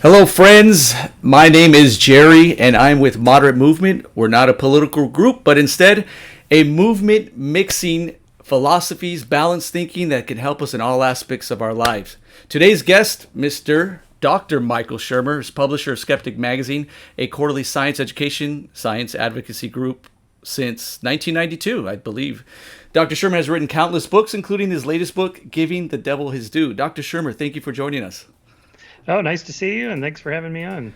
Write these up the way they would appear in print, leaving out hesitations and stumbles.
Hello, friends. My name is Jerry, and I'm with Moderate Movement. We're not a political group, but instead a movement mixing philosophies, balanced thinking that can help us in all aspects of our lives. Today's guest, Mr. Dr. Michael Shermer, is publisher of Skeptic magazine, a quarterly science education, science advocacy group since 1992, I believe. Dr. Shermer has written countless books, including his latest book, Giving the Devil His Due. Dr. Shermer, thank you for joining us. Oh, nice to see you, and thanks for having me on.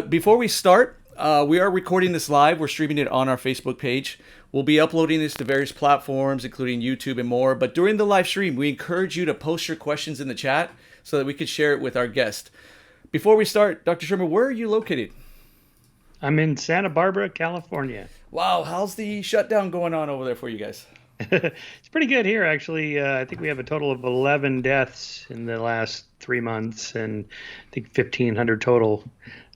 Before we start, we are recording this live. We're streaming it on our Facebook page. We'll be uploading this to various platforms, including YouTube and more. But during the live stream, we encourage you to post your questions in the chat so that we can share it with our guest. Before we start, Dr. Sherman, where are you located? I'm in Santa Barbara, California. Wow, how's the shutdown going on over there for you guys? It's pretty good here, actually. I think we have a total of 11 deaths in the last 3 months, and I think 1,500 total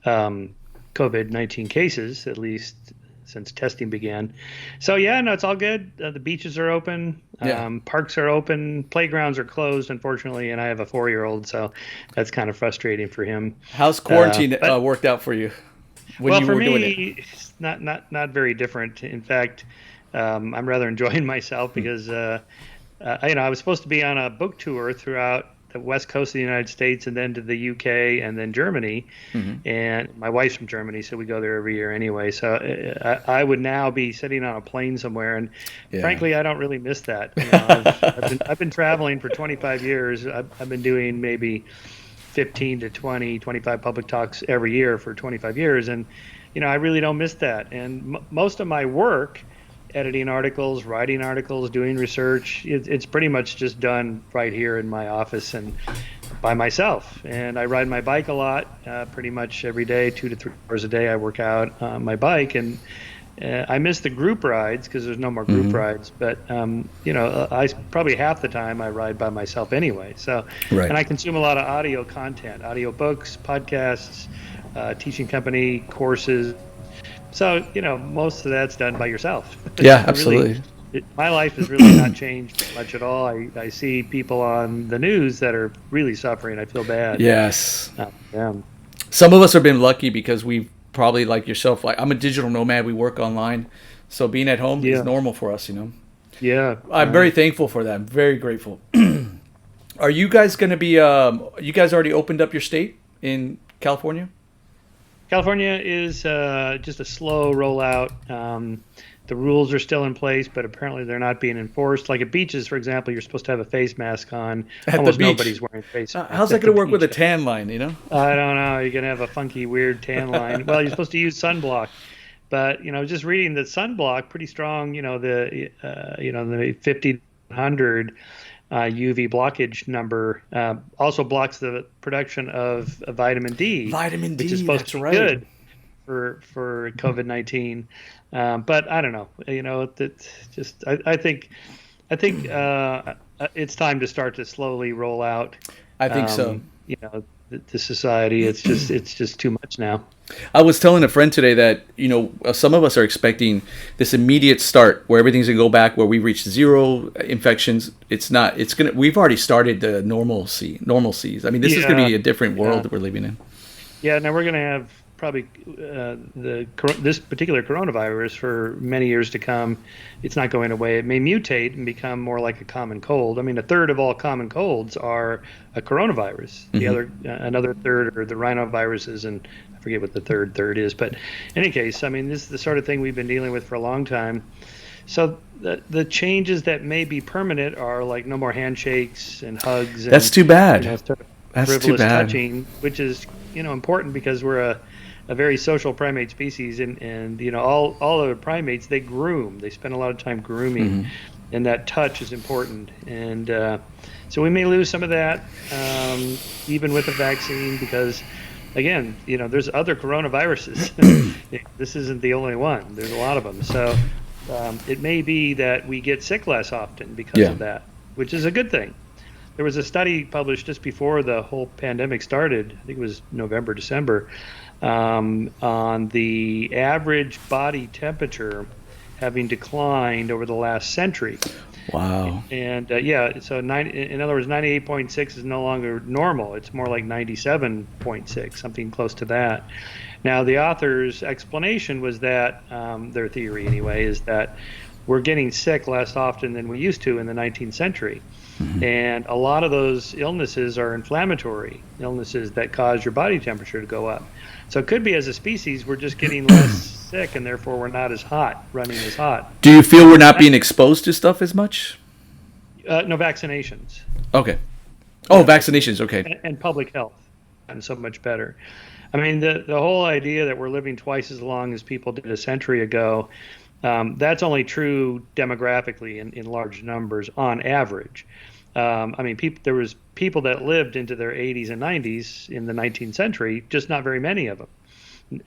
COVID-19 cases, at least since testing began. So, yeah, no, it's all good. The beaches are open. Parks are open. Playgrounds are closed, unfortunately, and I have a 4-year-old, so that's kind of frustrating for him. How's quarantine worked out for you? Well, for me, it's not very different. In fact, I'm rather enjoying myself because, I was supposed to be on a book tour throughout the west coast of the United States and then to the UK and then Germany. Mm-hmm. And my wife's from Germany, so we go there every year anyway. So I would now be sitting on a plane somewhere. And frankly, I don't really miss that. I've been traveling for 25 years. I've been doing maybe 15 to 20, 25 public talks every year for 25 years. And, I really don't miss that. And most of my work, editing articles, writing articles, doing research, it's pretty much just done right here in my office and by myself. And I ride my bike a lot, pretty much every day, 2 to 3 hours a day. I work out on my bike, and I miss the group rides because there's no more group rides. But I probably half the time I ride by myself anyway. So, right. And I consume a lot of audio content, audio books, podcasts, teaching company courses. So, most of that's done by yourself. Yeah, absolutely. My life has really not changed much at all. I see people on the news that are really suffering. I feel bad. Yes. Some of us have been lucky because we probably, like yourself, I'm a digital nomad. We work online. So being at home is normal for us, Yeah. I'm very thankful for that. I'm very grateful. Are you guys going to be, you guys already opened up your state in California? California is just a slow rollout. The rules are still in place, but apparently they're not being enforced. Like at beaches, for example, you're supposed to have a face mask on. Almost nobody's wearing face masks. How's that going to work with a tan line, I don't know. You're going to have a funky, weird tan line. Well, you're supposed to use sunblock. But, just reading that sunblock, pretty strong, the 50-100 UV blockage number also blocks the production of vitamin D. Vitamin D, which is supposed to be good for COVID-19. But I don't know. I think it's time to start to slowly roll out. I think so. The society. It's just too much now. I was telling a friend today that, some of us are expecting this immediate start where everything's going to go back, where we reach zero infections. It's not. We've already started the normalcies. This is going to be a different world that we're living in. Yeah, now we're going to have probably this particular coronavirus for many years to come. It's not going away. It may mutate and become more like a common cold. A third of all common colds are a coronavirus. Mm-hmm. Another third are the rhinoviruses, and I forget what the third is. But in any case, this is the sort of thing we've been dealing with for a long time. So the changes that may be permanent are like no more handshakes and hugs. That's too bad. That's too bad. Touching, which is important because we're a very social primate species, and all other primates, they groom. They spend a lot of time grooming, mm-hmm. and that touch is important. And so we may lose some of that, even with the vaccine, because again, there's other coronaviruses. This isn't the only one. There's a lot of them. So it may be that we get sick less often because of that, which is a good thing. There was a study published just before the whole pandemic started, I think it was November, December, on the average body temperature having declined over the last century. Wow. And so in other words, 98.6 is no longer normal. It's more like 97.6, something close to that. Now, the author's explanation was that, their theory anyway, is that we're getting sick less often than we used to in the 19th century. And a lot of those illnesses are inflammatory illnesses that cause your body temperature to go up. So it could be, as a species, we're just getting less sick, and therefore we're not as hot, running as hot. Do you feel we're not being exposed to stuff as much? No, vaccinations. Okay. Oh, vaccinations. Okay. And public health, and so much better. I mean, the whole idea that we're living twice as long as people did a century ago, that's only true demographically in large numbers on average. I mean, there was people that lived into their 80s and 90s in the 19th century, just not very many of them.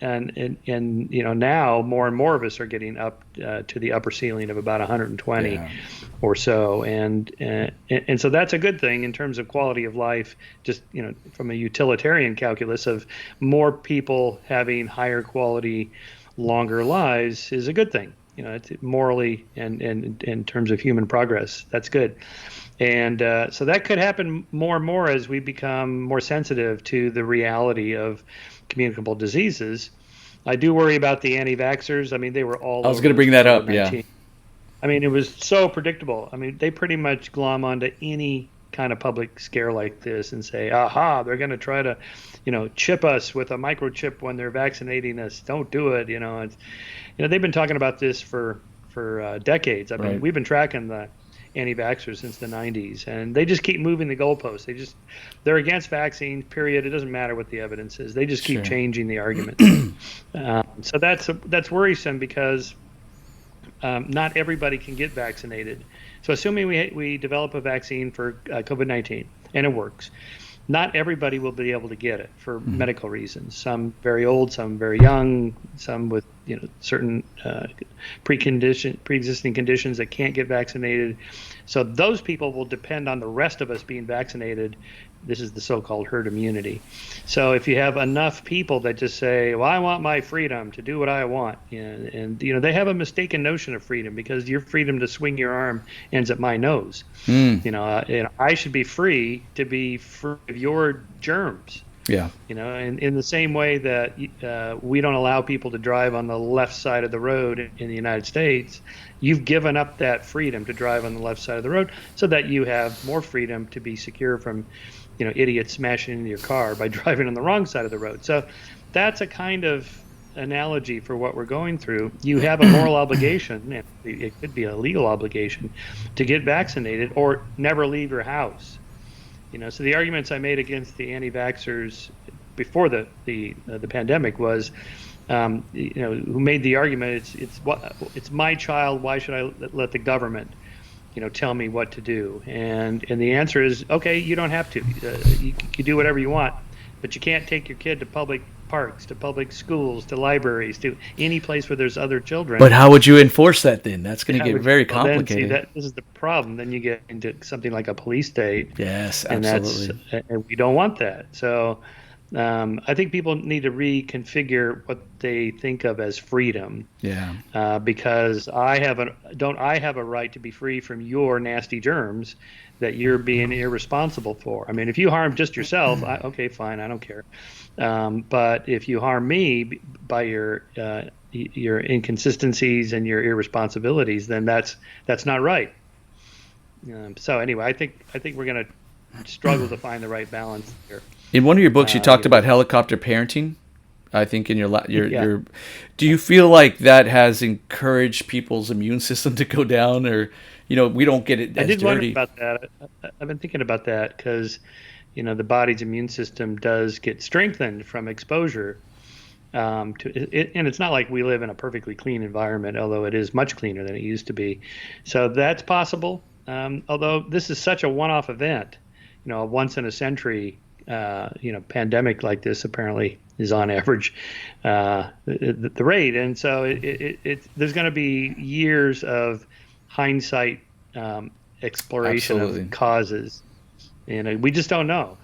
And now more and more of us are getting up to the upper ceiling of about 120 or so, and so that's a good thing in terms of quality of life. Just from a utilitarian calculus of more people having higher quality, longer lives is a good thing. It's morally and in terms of human progress, that's good. And so that could happen more and more as we become more sensitive to the reality of communicable diseases. I do worry about the anti-vaxxers. I mean, they were all. I was going to bring that up. Yeah. I mean, it was so predictable. I mean, they pretty much glom onto any kind of public scare like this and say, "Aha, they're going to try to, chip us with a microchip when they're vaccinating us. Don't do it." They've been talking about this for decades. I mean, we've been tracking the anti-vaxxers since the 90s, and they just keep moving the goalposts. They're against vaccines, period. It doesn't matter what the evidence is. They just keep changing the argument. So that's worrisome because not everybody can get vaccinated. So assuming we develop a vaccine for COVID-19 and it works, not everybody will be able to get it for medical reasons. Some very old, some very young, some with certain pre-existing conditions that can't get vaccinated. So those people will depend on the rest of us being vaccinated. This is the so-called herd immunity. So if you have enough people that just say, "Well, I want my freedom to do what I want," and they have a mistaken notion of freedom, because your freedom to swing your arm ends at my nose. I should be free to be free of your germs. Yeah. And in the same way that we don't allow people to drive on the left side of the road in the United States, you've given up that freedom to drive on the left side of the road so that you have more freedom to be secure from idiots smashing into your car by driving on the wrong side of the road. So that's a kind of analogy for what we're going through. You have a moral obligation, and it could be a legal obligation, to get vaccinated or never leave your house. So the arguments I made against the anti-vaxxers before the pandemic was, who made the argument, it's my child. Why should I let the government, tell me what to do? And the answer is, okay, you don't have to. You can do whatever you want, but you can't take your kid to public parks, to public schools, to libraries, to any place where there's other children. But how would you enforce that then? That's going to get very complicated. This is the problem. Then you get into something like a police state. Yes, absolutely. And we don't want that. So I think people need to reconfigure what they think of as freedom. Yeah. Because I have a right to be free from your nasty germs that you're being irresponsible for. I mean, if you harm just yourself, okay, fine, I don't care. But if you harm me by your inconsistencies and your irresponsibilities, then that's not right. So anyway, I think we're going to struggle to find the right balance here. In one of your books, you talked about helicopter parenting. I think in your do you feel like that has encouraged people's immune system to go down, or we don't get it as dirty? I did wonder about that. I've been thinking about that because the body's immune system does get strengthened from exposure to it, and it's not like we live in a perfectly clean environment, although it is much cleaner than it used to be. So that's possible. Although this is such a one-off event, a once in a century pandemic like this apparently is on average the rate, and so there's going to be years of hindsight exploration of causes, and we just don't know.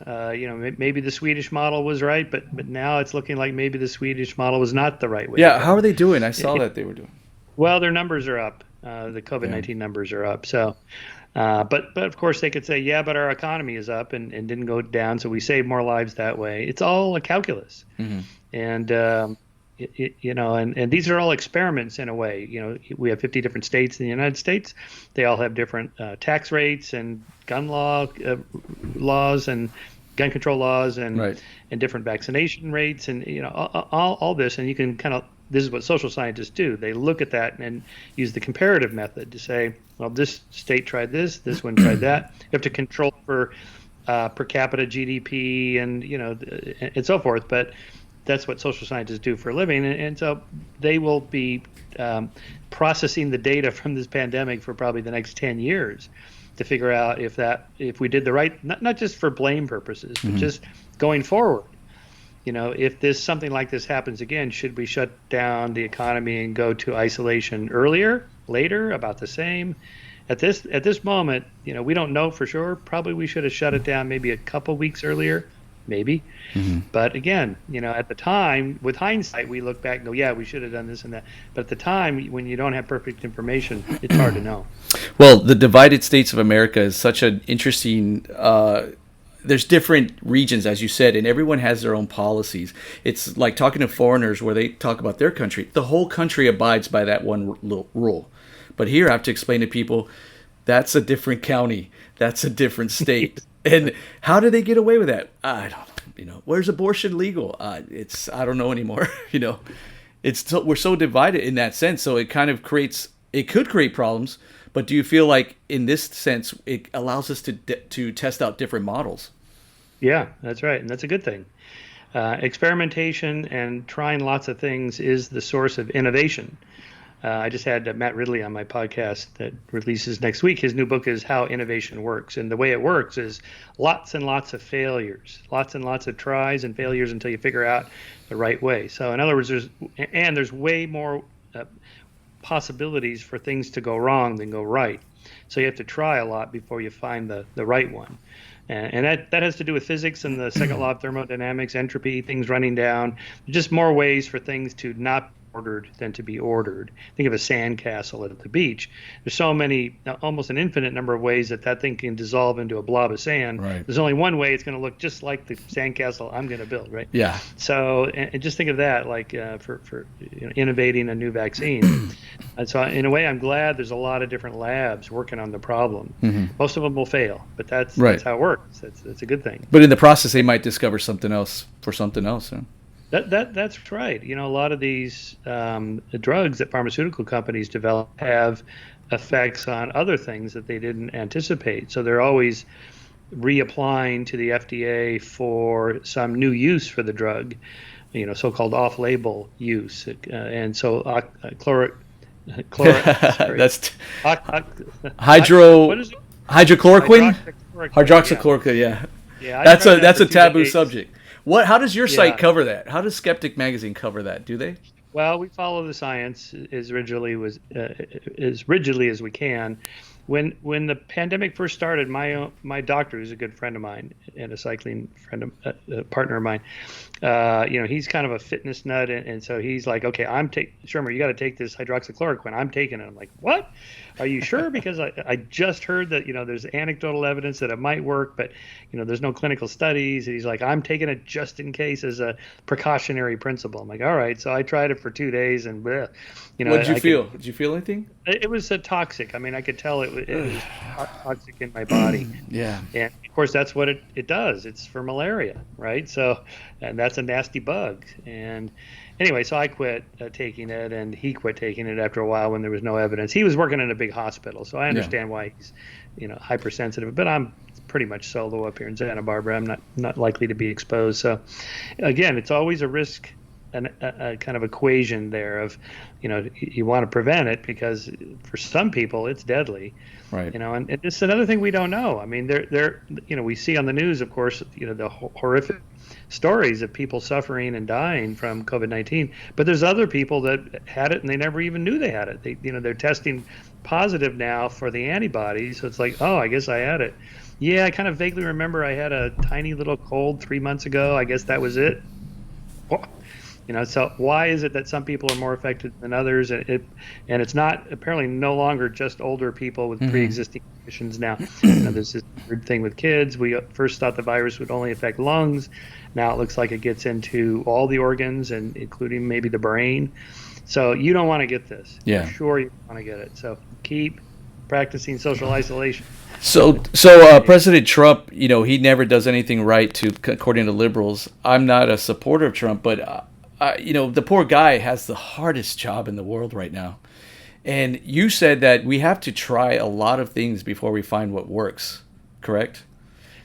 Maybe the Swedish model was right, but now it's looking like maybe the Swedish model was not the right way. Yeah, how are they doing? I saw that they were doing. Well, their numbers are up. the COVID-19 numbers are up. So, but of course they could say, yeah, but our economy is up and didn't go down, so we saved more lives that way. It's all a calculus. And and these are all experiments in a way. We have 50 different states in the United States. They all have different tax rates and gun laws and gun control laws and different vaccination rates and all this. And you can this is what social scientists do. They look at that and use the comparative method to say, well, this state tried this one tried that. You have to control for per capita GDP and so forth. But that's what social scientists do for a living, and so they will be processing the data from this pandemic for probably the next 10 years to figure out if we did the right, not just for blame purposes, but just going forward. If something like this happens again, should we shut down the economy and go to isolation earlier, later, about the same? At this moment, we don't know for sure. Probably we should have shut it down maybe a couple weeks earlier. Maybe. But again, at the time, with hindsight, we look back and go, yeah, we should have done this and that. But at the time, when you don't have perfect information, it's hard to know. Well, the divided states of America is such an interesting, there's different regions, as you said, and everyone has their own policies. It's like talking to foreigners where they talk about their country. The whole country abides by that one rule. But here I have to explain to people, that's a different county. That's a different state. And how do they get away with that? I don't know. Where's abortion legal? I don't know anymore. We're so divided in that sense. So it kind of could create problems. But do you feel like in this sense, it allows us to test out different models? Yeah, that's right. And that's a good thing. Experimentation and trying lots of things is the source of innovation. I just had Matt Ridley on my podcast that releases next week. His new book is How Innovation Works. And the way it works is lots and lots of failures, lots and lots of tries and failures until you figure out the right way. So in other words, there's way more possibilities for things to go wrong than go right. So you have to try a lot before you find the right one. And that has to do with physics and the second law of thermodynamics, entropy, things running down, just more ways for things to not ordered than to be ordered. Think of a sandcastle at the beach. There's so many, almost an infinite number of ways that thing can dissolve into a blob of sand. Right. There's only one way it's going to look just like the sandcastle I'm going to build, right? Yeah. So, and just think of that, like for innovating a new vaccine. And so, in a way, I'm glad there's a lot of different labs working on the problem. Most of them will fail, but that's how it works. That's a good thing. But in the process, they might discover something else for something else. Huh? That's right. A lot of these drugs that pharmaceutical companies develop have effects on other things that they didn't anticipate. So they're always reapplying to the FDA for some new use for the drug, so-called off-label use. And so that's hydrochloroquine? Hydroxychloroquine, yeah. That's a taboo subject. How does your site cover that? How does Skeptic Magazine cover that? Do they? Well, we follow the science as rigidly as we can. When the pandemic first started, my doctor, who's a good friend of mine and a cycling partner of mine, he's kind of a fitness nut, and so he's like, okay, Shermer, you got to take this hydroxychloroquine. I'm taking it. I'm like, what? Are you sure? Because I just heard that there's anecdotal evidence that it might work, but there's no clinical studies. And he's like, I'm taking it just in case as a precautionary principle. I'm like, all right. So I tried it for 2 days, and what did you feel? Did you feel anything? It was toxic. I mean, I could tell it was toxic in my body. Yeah. And of course, that's what it does. It's for malaria, right? So, and that's a nasty bug. And anyway, so I quit taking it, and he quit taking it after a while when there was no evidence. He was working in a big hospital, so I understand why he's, hypersensitive. But I'm pretty much solo up here in Santa Barbara. I'm not likely to be exposed. So, again, it's always a risk, a kind of equation there of, you want to prevent it because for some people it's deadly. Right. And it's another thing we don't know. I mean, we see on the news, of course, the horrific stories of people suffering and dying from COVID-19, but there's other people that had it and they never even knew they had it. They're testing positive now for the antibodies, so it's like, oh, I guess I had it. Yeah, I kind of vaguely remember I had a tiny little cold 3 months ago. I guess that was it. So why is it that some people are more affected than others? And it's not apparently no longer just older people with pre-existing conditions now. There's this weird thing with kids. We first thought the virus would only affect lungs. Now it looks like it gets into all the organs and including maybe the brain. So you don't want to get this. Yeah. For sure you don't want to get it. So keep practicing social isolation. So President Trump, he never does anything right, according to liberals. I'm not a supporter of Trump, but the poor guy has the hardest job in the world right now. And you said that we have to try a lot of things before we find what works, correct?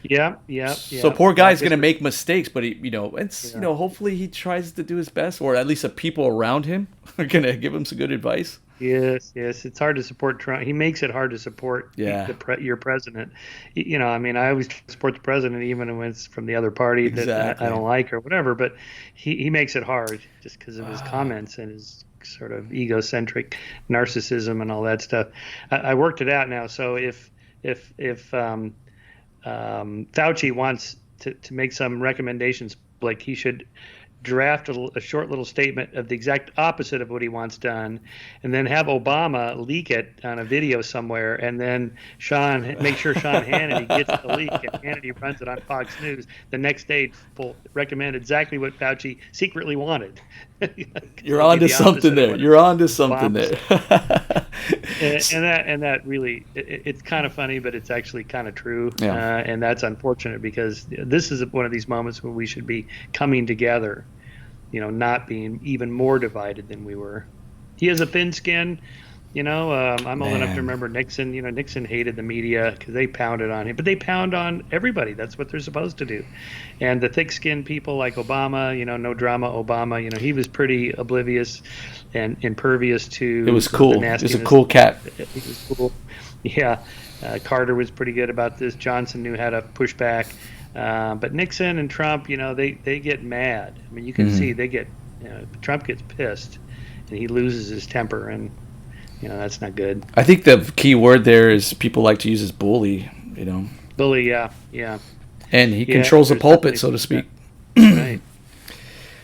Yeah. So poor guy's going to make mistakes, but hopefully he tries to do his best, or at least the people around him are going to give him some good advice. Yes. It's hard to support Trump. He makes it hard to support your president. I always support the president even when it's from the other party that I don't like or whatever, but he makes it hard just because of his comments and his sort of egocentric narcissism and all that stuff. I worked it out now. So if Fauci wants to make some recommendations, like he should draft a short little statement of the exact opposite of what he wants done, and then have Obama leak it on a video somewhere, and then make sure Sean Hannity gets the leak, and Hannity runs it on Fox News. The next day, will recommend exactly what Fauci secretly wanted. You're on to something there. You're on to something there. and that really, it's kind of funny, but it's actually kind of true. Yeah. And that's unfortunate because this is one of these moments where we should be coming together, not being even more divided than we were. He has a thin skin. I'm old enough to remember Nixon. Nixon hated the media because they pounded on him, but they pound on everybody. That's what they're supposed to do. And the thick-skinned people like Obama, no drama Obama, he was pretty oblivious and impervious to. It was cool. He was a cool cat. He was cool. Yeah. Carter was pretty good about this. Johnson knew how to push back. But Nixon and Trump, they get mad. I mean, you can see they get. Trump gets pissed, and he loses his temper, and that's not good. I think the key word there is people like to use is bully. Bully, yeah. And he controls the pulpit, so to speak. Right.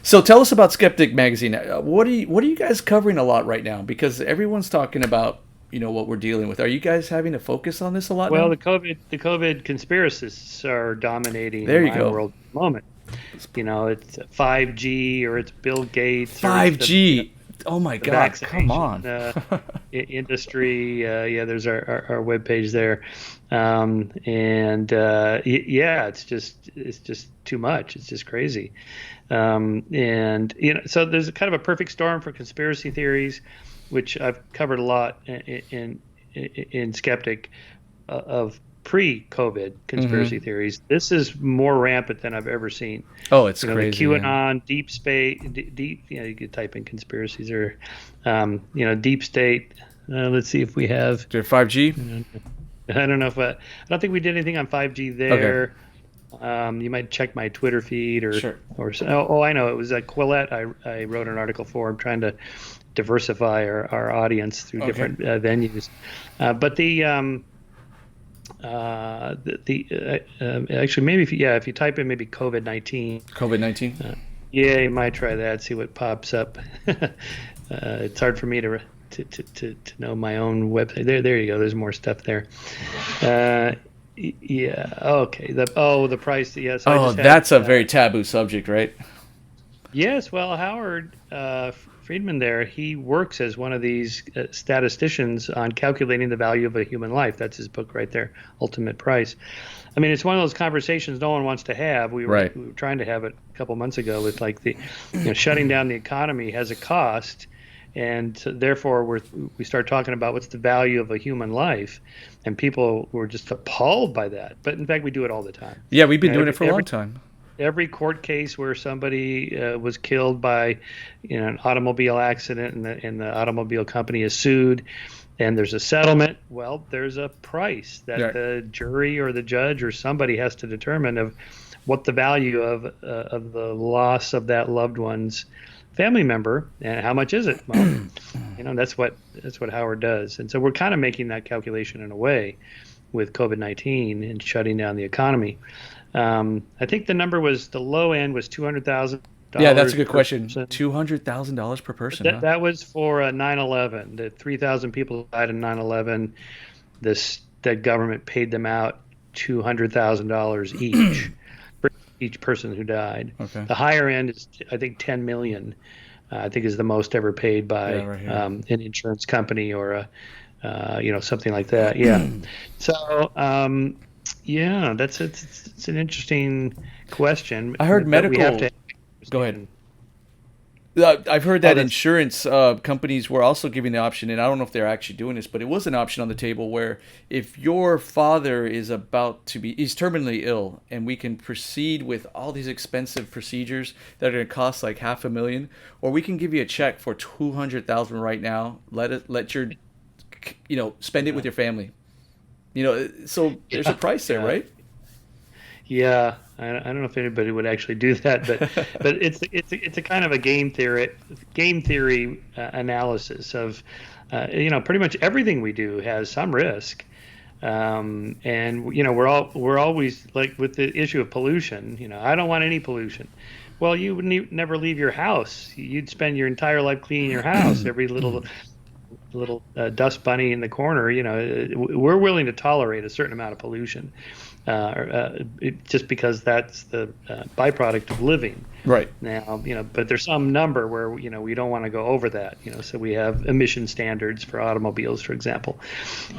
So tell us about Skeptic magazine. What are you guys covering a lot right now? Because everyone's talking about what we're dealing with. Are you guys having to focus on this a lot? Well, now? the COVID conspiracists are dominating the world at the moment. It's 5G or it's Bill Gates. 5G. Oh my God! Come on. Industry. There's our webpage there, it's just too much. It's just crazy, so there's kind of a perfect storm for conspiracy theories, which I've covered a lot in Skeptic of pre-COVID conspiracy theories. This is more rampant than I've ever seen. Oh, it's crazy. The QAnon, deep space, you could type in conspiracies or, deep state. Let's see if we have. 5G? I don't know I don't think we did anything on 5G there. Okay. You might check my Twitter feed Sure. I know. It was Quillette. I wrote an article for. I'm trying to diversify our audience through different venues. But actually, maybe if you type in maybe COVID-19, you might try that. See what pops up. It's hard for me to know my own website. There you go. There's more stuff there. Okay. The price. Yes. That's a very taboo subject, right? Yes. Well, Howard Friedman there, he works as one of these statisticians on calculating the value of a human life. That's his book right there, Ultimate Price. I mean, it's one of those conversations no one wants to have. We were trying to have it a couple months ago with shutting down the economy has a cost, and so therefore we start talking about what's the value of a human life, and people were just appalled by that. But in fact, we do it all the time. Yeah, we've been doing it for a long time. Every court case where somebody was killed by an automobile accident and the automobile company is sued and there's a settlement, well, there's a price that the jury or the judge or somebody has to determine of what the value of the loss of that loved one's family member and how much is it. Well, that's what Howard does. And so we're kind of making that calculation in a way with COVID-19 and shutting down the economy. I think the number the low end was $200,000 Yeah, that's a good per question. person. $200,000 per person, That huh? that was for 9/11. The 3,000 people died in 9/11. The government paid them out $200,000 each for each person who died. Okay. The higher end is, I think, 10 million. I think is the most ever paid Yeah, by right here. an insurance company or something like that. Yeah. So yeah, it's an interesting question, I heard but we have to medical. Go ahead. understand. I've heard Oh, that that's insurance companies were also giving the option, and I don't know if they're actually doing this, but it was an option on the table where if your father is he's terminally ill, and we can proceed with all these expensive procedures that are going to cost like $500,000, or we can give you a check for 200,000 right now. Let your, spend it with yeah, your family. So there's a yeah, price there, yeah. right? Yeah, I don't know if anybody would actually do that, but it's a kind of a game theory analysis of pretty much everything we do has some risk, and we're always like with the issue of pollution. I don't want any pollution. Well, you would never leave your house. You'd spend your entire life cleaning your house. Every little dust bunny in the corner. We're willing to tolerate a certain amount of pollution, just because that's the byproduct of living. Right. Now, but there's some number where we don't want to go over that. So we have emission standards for automobiles, for example,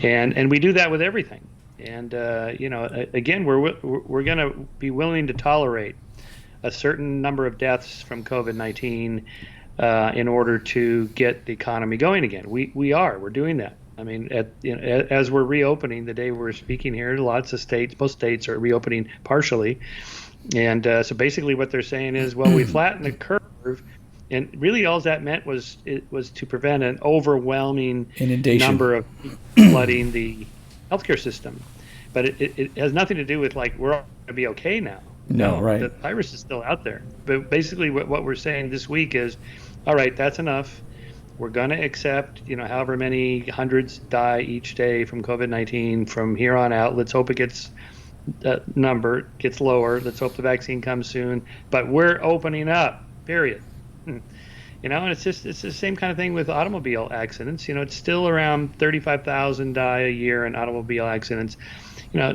and we do that with everything. And again, we're going to be willing to tolerate a certain number of deaths from COVID-19 in order to get the economy going again. We're doing that. I mean, as we're reopening, the day we're speaking here, most states are reopening partially, and so basically what they're saying is, well, we flattened the curve, and really all that meant was to prevent an overwhelming Inundation. number of people flooding the healthcare system, but it has nothing to do with like we're all going to be okay now. No, No, right. the virus is still out there. But basically, what we're saying this week is, all right, that's enough. We're going to accept, however many hundreds die each day from COVID-19 from here on out. Let's hope it gets number gets lower. Let's hope the vaccine comes soon. But we're opening up. Period. And it's the same kind of thing with automobile accidents. It's still around 35,000 die a year in automobile accidents.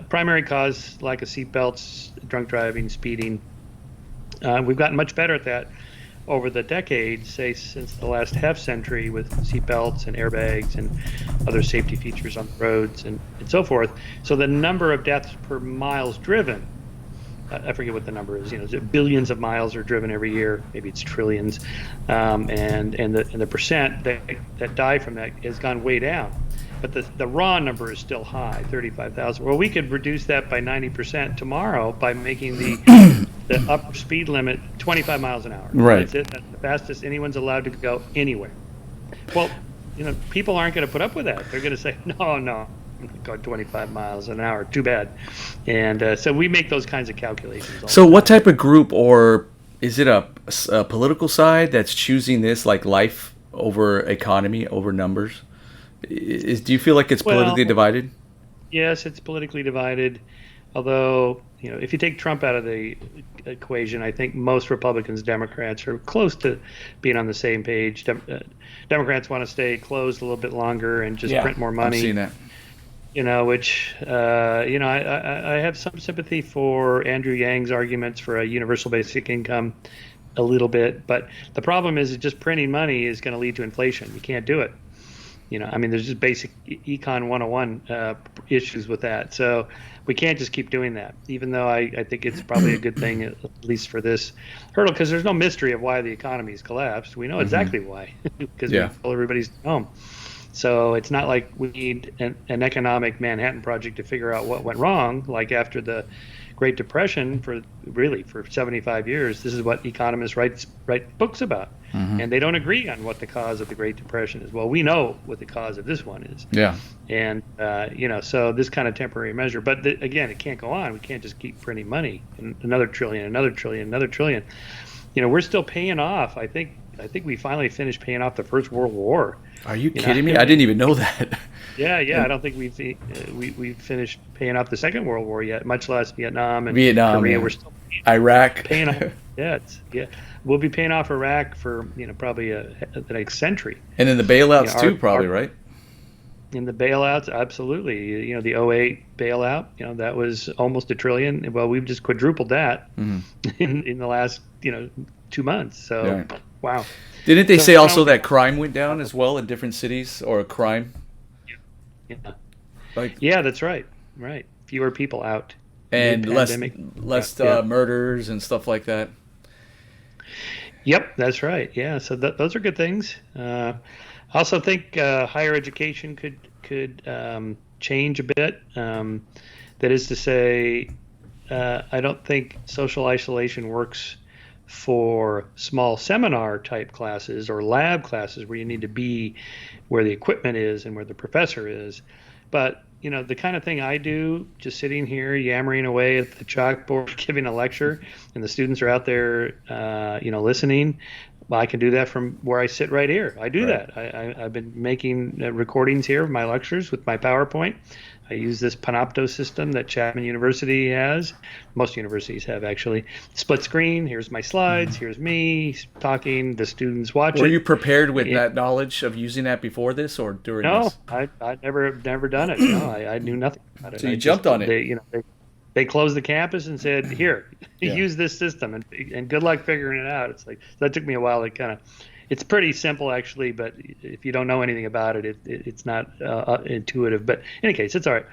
Primary cause, lack of seatbelts, drunk driving, speeding. We've gotten much better at that over the decades, say since the last half century, with seatbelts and airbags and other safety features on the roads and so forth. So the number of deaths per miles driven, I forget what the number is. Billions of miles are driven every year. Maybe it's trillions, and the percent that die from that has gone way down. But the raw number is still high, 35,000. Well, we could reduce that by 90% tomorrow by making the upper speed limit 25 miles an hour. Right. That's it. That's the fastest anyone's allowed to go anywhere. Well, people aren't going to put up with that. They're going to say, no, I'm going 25 miles an hour. Too bad. And so we make those kinds of calculations. So what type of group, or is it a political side that's choosing this, like life over economy over numbers? Do you feel like it's politically divided? Yes, it's politically divided. Although, if you take Trump out of the equation, I think most Republicans, Democrats are close to being on the same page. Democrats want to stay closed a little bit longer and just print more money. I've seen that. Which, I have some sympathy for Andrew Yang's arguments for a universal basic income a little bit. But the problem is that just printing money is going to lead to inflation. You can't do it. There's just basic econ 101 issues with that. So we can't just keep doing that, even though I think it's probably a good thing, at least for this hurdle, because there's no mystery of why the economy's collapsed. We know exactly why, because we told everybody's home. So it's not like we need an economic Manhattan Project to figure out what went wrong, like after the Great Depression for 75 years. This is what economists write books about. And they don't agree on what the cause of the Great Depression is. Well, we know what the cause of this one is. Yeah. And, so this kind of temporary measure. But again, it can't go on. We can't just keep printing money. And another trillion, another trillion, another trillion. We're still paying off. I think we finally finished paying off the First World War. Are you kidding me? I didn't even know that. Yeah. I don't think we've finished paying off the Second World War yet, much less Vietnam and Korea. We're still Iraq. paying off Yeah, we'll be paying off Iraq for probably the next century. And then the bailouts too, probably, right? In the bailouts, absolutely. The '08 bailout, that was almost $1 trillion. Well, we've just quadrupled that in the last 2 months. So, Yeah. wow. Didn't they So, say also that crime went down as well in different cities, or crime? yeah, Like, yeah, that's right. Right. Fewer people out. and Mid-pandemic. less Yeah. murders and stuff like that. Yep, that's right. Yeah, so those are good things. I also think higher education could change a bit. That is to say, I don't think social isolation works for small seminar type classes or lab classes where you need to be where the equipment is and where the professor is. But the kind of thing I do, just sitting here yammering away at the chalkboard, giving a lecture, and the students are out there, listening. Well, I can do that from where I sit right here. I do Right. that. I've been making recordings here of my lectures with my PowerPoint. I use this Panopto system that Chapman University has. Most universities have, actually. Split screen. Here's my slides. Here's me talking. The students watch Were it. you prepared with that knowledge of using that before this or during No, this? I never done it. No, I knew nothing about it. So you jumped on it. They closed the campus and said, "Here, Yeah. use this system, and good luck figuring it out." It's like that took me a while to kind of. It's pretty simple actually, but if you don't know anything about it, it's not intuitive. But in any case, it's all right.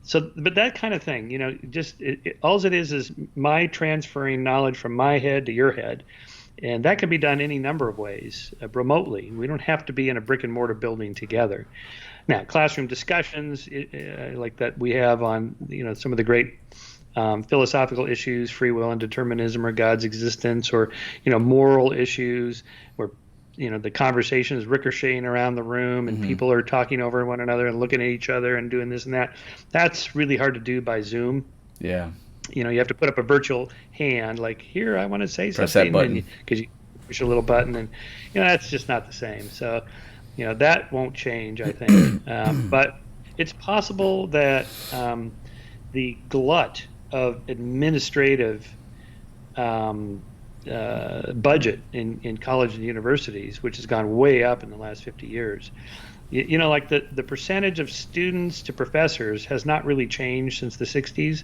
So, but that kind of thing, just all it is my transferring knowledge from my head to your head. And that can be done any number of ways remotely. We don't have to be in a brick and mortar building together. Now, classroom discussions like that we have on some of the great philosophical issues, free will and determinism, or God's existence, or moral issues, where the conversation is ricocheting around the room and people are talking over one another and looking at each other and doing this and that. That's really hard to do by Zoom. Yeah. You have to put up a virtual hand, like, here, I want to say Press something, that button. because you push a little button, and that's just not the same. So, that won't change, I think. But it's possible that the glut of administrative budget in college and universities, which has gone way up in the last 50 years. Like the percentage of students to professors has not really changed since the 60s.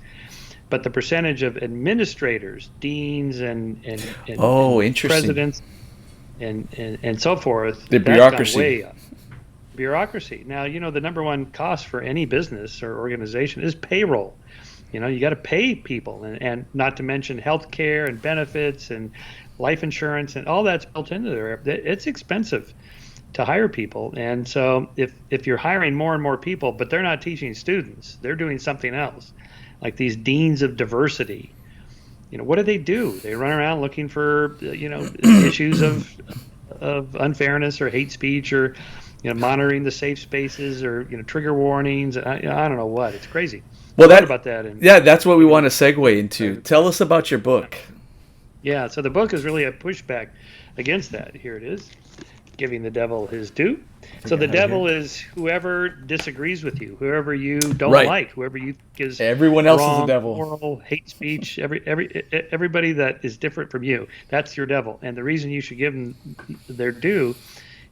But the percentage of administrators, deans, and interesting. presidents, and so forth, The that's bureaucracy. gone way up. Bureaucracy. Now, the number one cost for any business or organization is payroll. You got to pay people, and not to mention health care and benefits and life insurance, and all that's built into there. It's expensive to hire people. And so if you're hiring more and more people, but they're not teaching students, they're doing something else. Like these deans of diversity, what do? They run around looking for, issues of unfairness or hate speech, or, monitoring the safe spaces, or, trigger warnings. I don't know what. It's crazy. Well, About that. that's what we want to segue into. Tell us about your book. Yeah. So the book is really a pushback against that. Here it is. Giving the devil his due. So the devil is whoever disagrees with you, whoever you don't like, whoever you think is everyone else wrong, is the devil. Moral, hate speech, everybody that is different from you. That's your devil. And the reason you should give them their due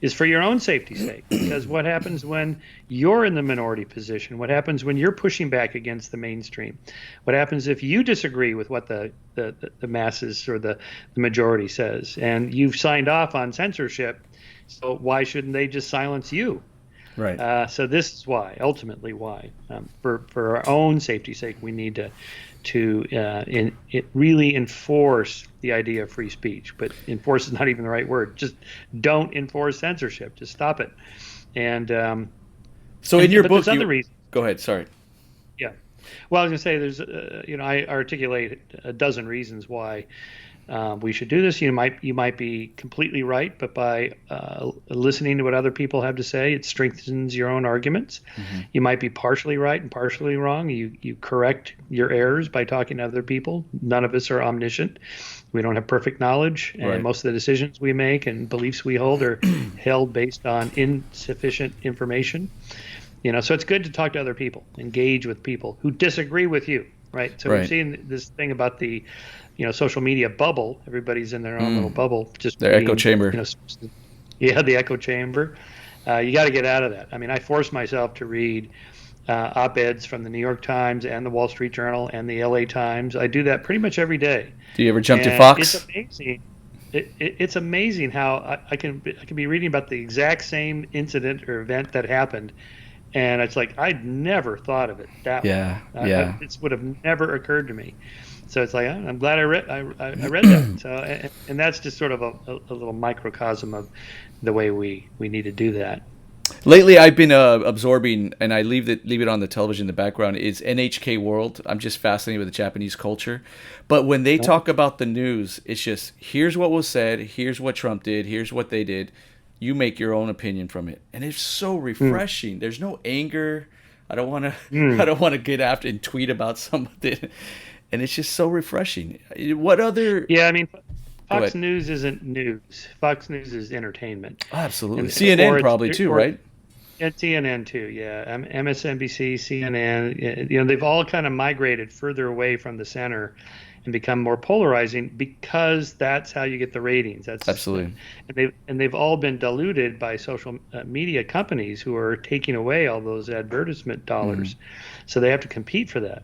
is for your own safety's sake. Because what happens when you're in the minority position? What happens when you're pushing back against the mainstream? What happens if you disagree with what the masses or the majority says, and you've signed off on censorship? So why shouldn't they just silence you? Right. So this is why, ultimately why, for our own safety's sake, we need to really enforce the idea of free speech. But enforce is not even the right word. Just don't enforce censorship. Just stop it. And so in your book, there's other reasons. Go ahead. Sorry. Yeah. Well, I was going to say there's I articulate a dozen reasons why we should do this. You might be completely right, but by listening to what other people have to say, it strengthens your own arguments. Mm-hmm. You might be partially right and partially wrong. You correct your errors by talking to other people. None of us are omniscient. We don't have perfect knowledge, and most of the decisions we make and beliefs we hold are held based on insufficient information. So it's good to talk to other people, engage with people who disagree with you. right? So we've Right. seen this thing about the, social media bubble. Everybody's in their own little bubble, just Their echo reading, chamber. yeah, the echo chamber. You got to get out of that. I mean, I force myself to read op-eds from the New York Times and the Wall Street Journal and the LA Times. I do that pretty much every day, Do you ever jump to and it's Fox? amazing. It's amazing how I can be reading about the exact same incident or event that happened, and it's like I'd never thought of it that way. Yeah, yeah. This would have never occurred to me. So it's like, I'm glad I read that. So and that's just sort of a little microcosm of the way we need to do that. Lately, I've been absorbing, and I leave it on the television in the background. Is NHK World. I'm just fascinated with the Japanese culture, but when they talk about the news, it's just here's what was said, here's what Trump did, here's what they did. You make your own opinion from it, and it's so refreshing. There's no anger. I don't want to. I don't want to get after and tweet about something, and it's just so refreshing. What other? Yeah, I mean, Go Fox ahead. News isn't news. Fox News is entertainment. Absolutely. And CNN probably too, right? and CNN too, yeah. MSNBC, CNN, they've all kind of migrated further away from the center and become more polarizing because that's how you get the ratings. That's Absolutely. and they've all been diluted by social media companies who are taking away all those advertisement dollars. So they have to compete for that.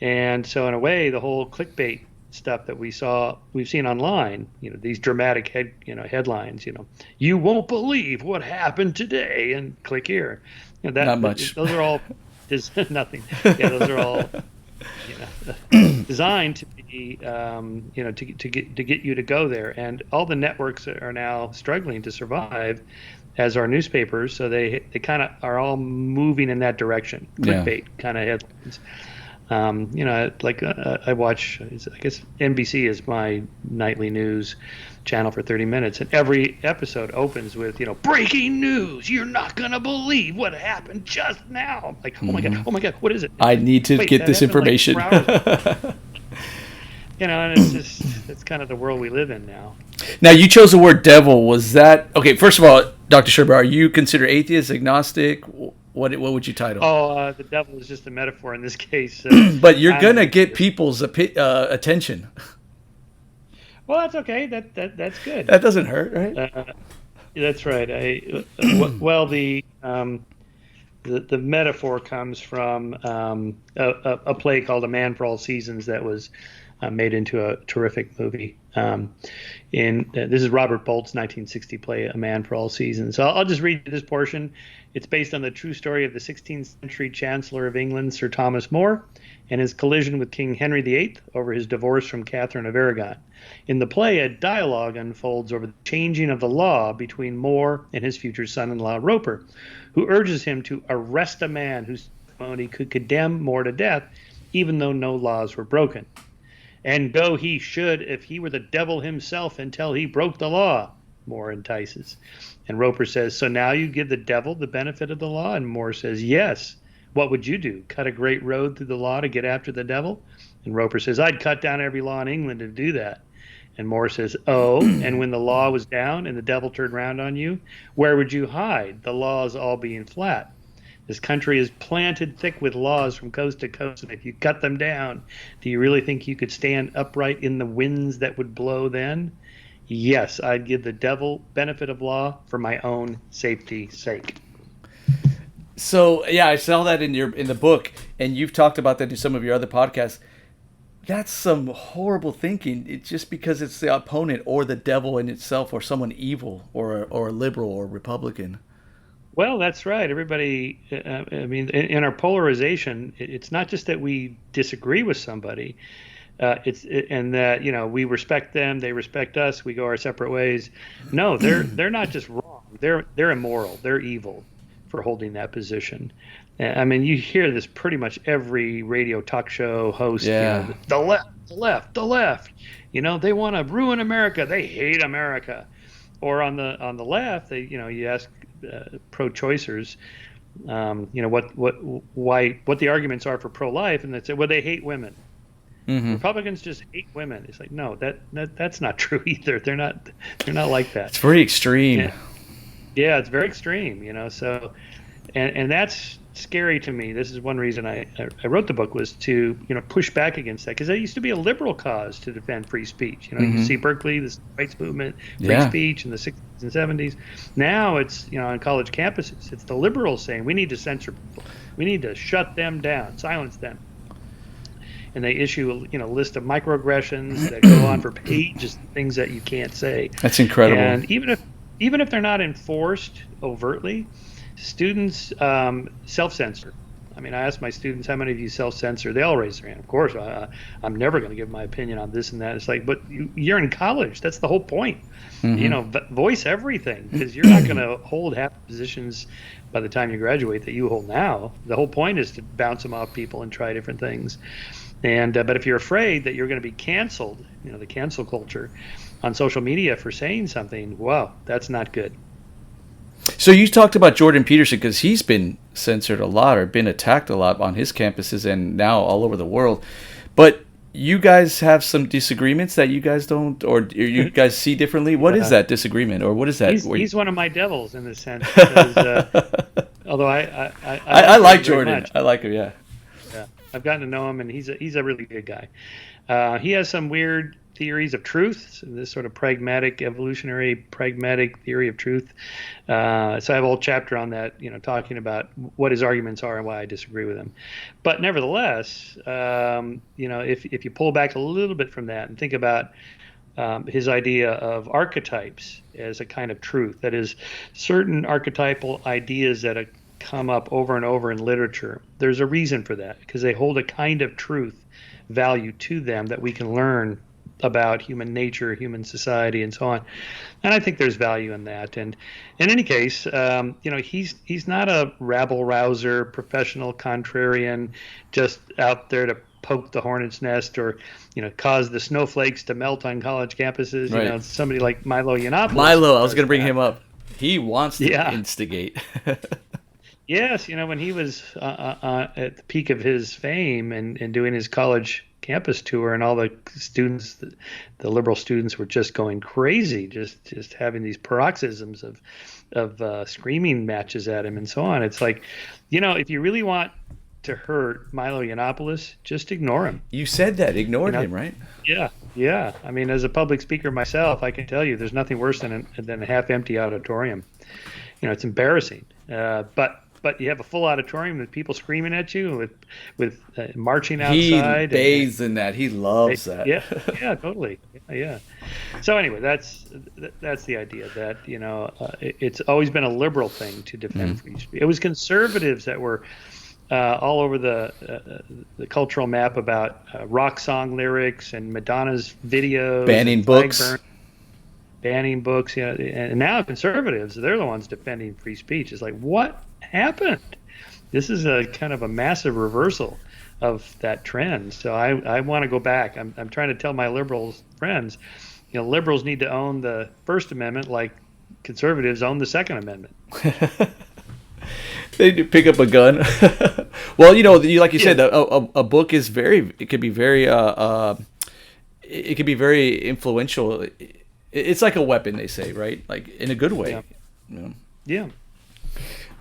And so in a way, the whole clickbait stuff that we've seen online, these dramatic headlines, you won't believe what happened today, and click here. Not much. Those are all is nothing. Yeah, those are all designed to be, to get you to go there. And all the networks are now struggling to survive, as are newspapers. So they kind of are all moving in that direction, clickbait kind of headlines. I watch, I guess NBC is my nightly news channel for 30 minutes, and every episode opens with, breaking news. You're not going to believe what happened just now. I'm like, oh my God, what is it? I need to get that this happened like information. 4 hours ago. And it's kind of the world we live in now. Now, you chose the word devil. Was that okay? First of all, Dr. Shermer, are you considered atheist, agnostic? What would you title? Oh, the devil is just a metaphor in this case. But you're gonna get people's attention. Well, that's okay. That's good. That doesn't hurt, right? That's right. The metaphor comes from a play called A Man for All Seasons that was made into a terrific movie. This is Robert Bolt's 1960 play, A Man for All Seasons. So I'll just read this portion. It's based on the true story of the 16th century Chancellor of England, Sir Thomas More, and his collision with King Henry VIII over his divorce from Catherine of Aragon. In the play, a dialogue unfolds over the changing of the law between More and his future son-in-law, Roper, who urges him to arrest a man whose testimony could condemn More to death, even though no laws were broken. And go he should, if he were the devil himself, until he broke the law, More entices. And Roper says, so now you give the devil the benefit of the law? And More says, yes. What would you do? Cut a great road through the law to get after the devil? And Roper says, I'd cut down every law in England to do that. And More says, oh, and when the law was down and the devil turned around on you, where would you hide? The laws all being flat. This country is planted thick with laws from coast to coast, and if you cut them down, do you really think you could stand upright in the winds that would blow then? Yes, I'd give the devil benefit of law for my own safety's sake. So yeah, I saw that in the book, and you've talked about that in some of your other podcasts. That's some horrible thinking. It's just because it's the opponent or the devil in itself, or someone evil, or a liberal or Republican. Well, that's right. Everybody, in our polarization, it's not just that we disagree with somebody, and that we respect them, they respect us, we go our separate ways. No, they're not just wrong. They're immoral. They're evil for holding that position. I mean, you hear this pretty much every radio talk show host. Yeah. The left. They want to ruin America. They hate America. Or on the left, you ask pro-choicers, what the arguments are for pro-life, and they say, well, they hate women. Mm-hmm. Republicans just hate women. It's like, no, that's not true either. They're not like that. It's very extreme. Yeah, it's very extreme. So, and that's scary to me. This is one reason I wrote the book, was to push back against that, because it used to be a liberal cause to defend free speech. You see Berkeley, the civil rights movement, free speech in the 60s and 70s. Now it's on college campuses, it's the liberals saying we need to censor people, we need to shut them down, silence them, and they issue a list of microaggressions that go on for pages, things that you can't say. That's incredible. And even if they're not enforced overtly, students self-censor. I mean, I ask my students, how many of you self-censor? They all raise their hand. Of course, I'm never going to give my opinion on this and that. It's like, but you're in college. That's the whole point. Voice everything, because you're not going to hold half the positions by the time you graduate that you hold now. The whole point is to bounce them off people and try different things. And but if you're afraid that you're going to be canceled, the cancel culture on social media for saying something, wow, that's not good. So you talked about Jordan Peterson, because he's been censored a lot or been attacked a lot on his campuses and now all over the world. But you guys have some disagreements that you guys don't, or you guys see differently. What is that disagreement, or what is that? He's one of my devils in this sense. Because, although I like Jordan. I like him. Yeah. I've gotten to know him, and he's a really good guy. He has some weird theories of truth, so this sort of evolutionary pragmatic theory of truth. So I have a whole chapter on that, talking about what his arguments are and why I disagree with him. But nevertheless, if you pull back a little bit from that and think about his idea of archetypes as a kind of truth, that is, certain archetypal ideas that come up over and over in literature, there's a reason for that, because they hold a kind of truth value to them that we can learn about human nature, human society, and so on. And I think there's value in that. And in any case, he's not a rabble-rouser, professional contrarian, just out there to poke the hornet's nest or, cause the snowflakes to melt on college campuses. Right. Somebody like Milo Yiannopoulos. I was going to bring him up. He wants to instigate. Yes, when he was at the peak of his fame and doing his college campus tour, and all the students, the liberal students, were just going crazy, just having these paroxysms of screaming matches at him and so on. It's like, if you really want to hurt Milo Yiannopoulos, just ignore him. You said that, ignored him, right? Yeah. I mean, as a public speaker myself, I can tell you there's nothing worse than a half-empty auditorium. It's embarrassing. But you have a full auditorium with people screaming at you, with marching outside. He bathes in that. He loves that. Yeah, totally. Yeah. So anyway, that's the idea that it's always been a liberal thing to defend free speech. It was conservatives that were all over the cultural map about rock song lyrics and Madonna's videos, banning books. Banning books, and now conservatives, they're the ones defending free speech. It's like, what happened? This is a kind of a massive reversal of that trend. So I want to go back. I'm trying to tell my liberals friends, liberals need to own the First Amendment like conservatives own the Second Amendment. They pick up a gun. Well, like you said, a book is it could be very influential. It's like a weapon, they say, right? Like in a good way. Yeah.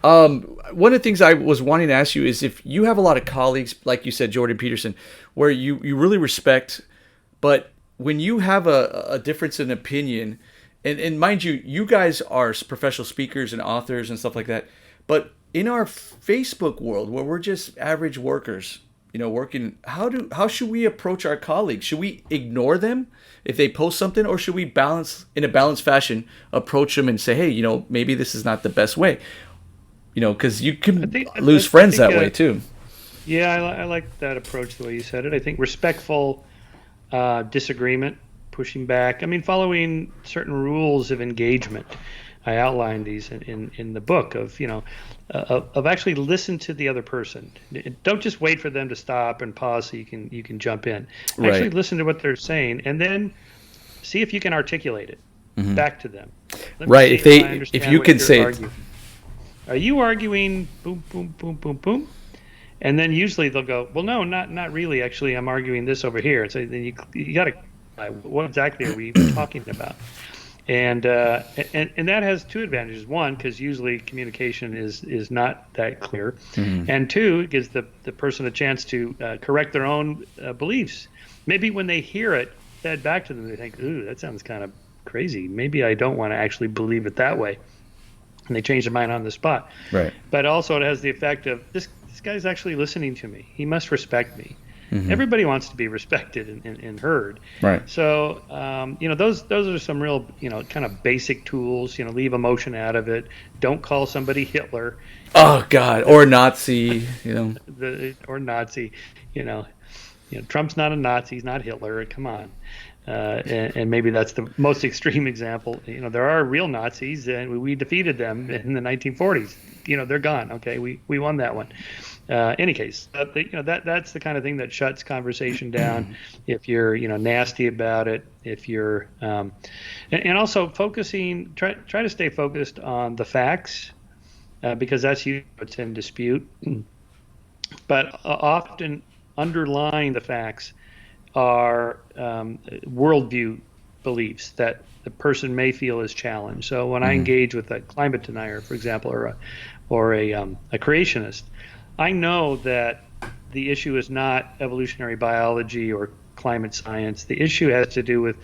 One of the things I was wanting to ask you is if you have a lot of colleagues, like you said, Jordan Peterson, where you really respect, but when you have a difference in opinion, and mind you, you guys are professional speakers and authors and stuff like that, but in our Facebook world where we're just average workers, working, how should we approach our colleagues? Should we ignore them if they post something, or should we in a balanced fashion approach them and say, hey, maybe this is not the best way? Because you can lose friends that way too. Yeah, I like that approach, the way you said it. I think respectful disagreement, pushing back. I mean, following certain rules of engagement. I outlined these in the book of actually listen to the other person. Don't just wait for them to stop and pause so you can jump in. Actually listen to what they're saying, and then see if you can articulate it back to them. Right. If you can say it. Are you arguing boom, boom, boom, boom, boom? And then usually they'll go, well, no, not really. Actually, I'm arguing this over here. So then you got to, what exactly are we talking about? And that has two advantages. One, because usually communication is not that clear, and two, it gives the person a chance to correct their own beliefs. Maybe when they hear it fed back to them, they think, "Ooh, that sounds kind of crazy. Maybe I don't want to actually believe it that way," and they change their mind on the spot. Right. But also, it has the effect of this guy's actually listening to me. He must respect me. Everybody wants to be respected and heard. Right. So, those are some real, kind of basic tools. Leave emotion out of it. Don't call somebody Hitler. Oh God, or Nazi. Or Nazi. Trump's not a Nazi. He's not Hitler. Come on. And maybe that's the most extreme example. There are real Nazis, and we defeated them in the 1940s. They're gone. Okay, we won that one. Any case, that's the kind of thing that shuts conversation down. If you're nasty about it, if you're and also focusing, try to stay focused on the facts, because that's usually what's in dispute. But often underlying the facts are worldview beliefs that the person may feel is challenged. So when I engage with a climate denier, for example, or a creationist, I know that the issue is not evolutionary biology or climate science. The issue has to do with, in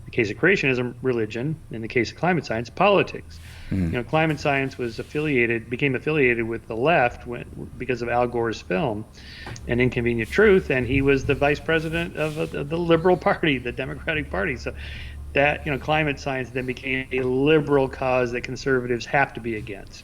the case of creationism, religion. In the case of climate science, politics. Climate science became affiliated with the left because of Al Gore's film, An Inconvenient Truth, and he was the vice president of the Liberal Party, the Democratic Party. So that climate science then became a liberal cause that conservatives have to be against,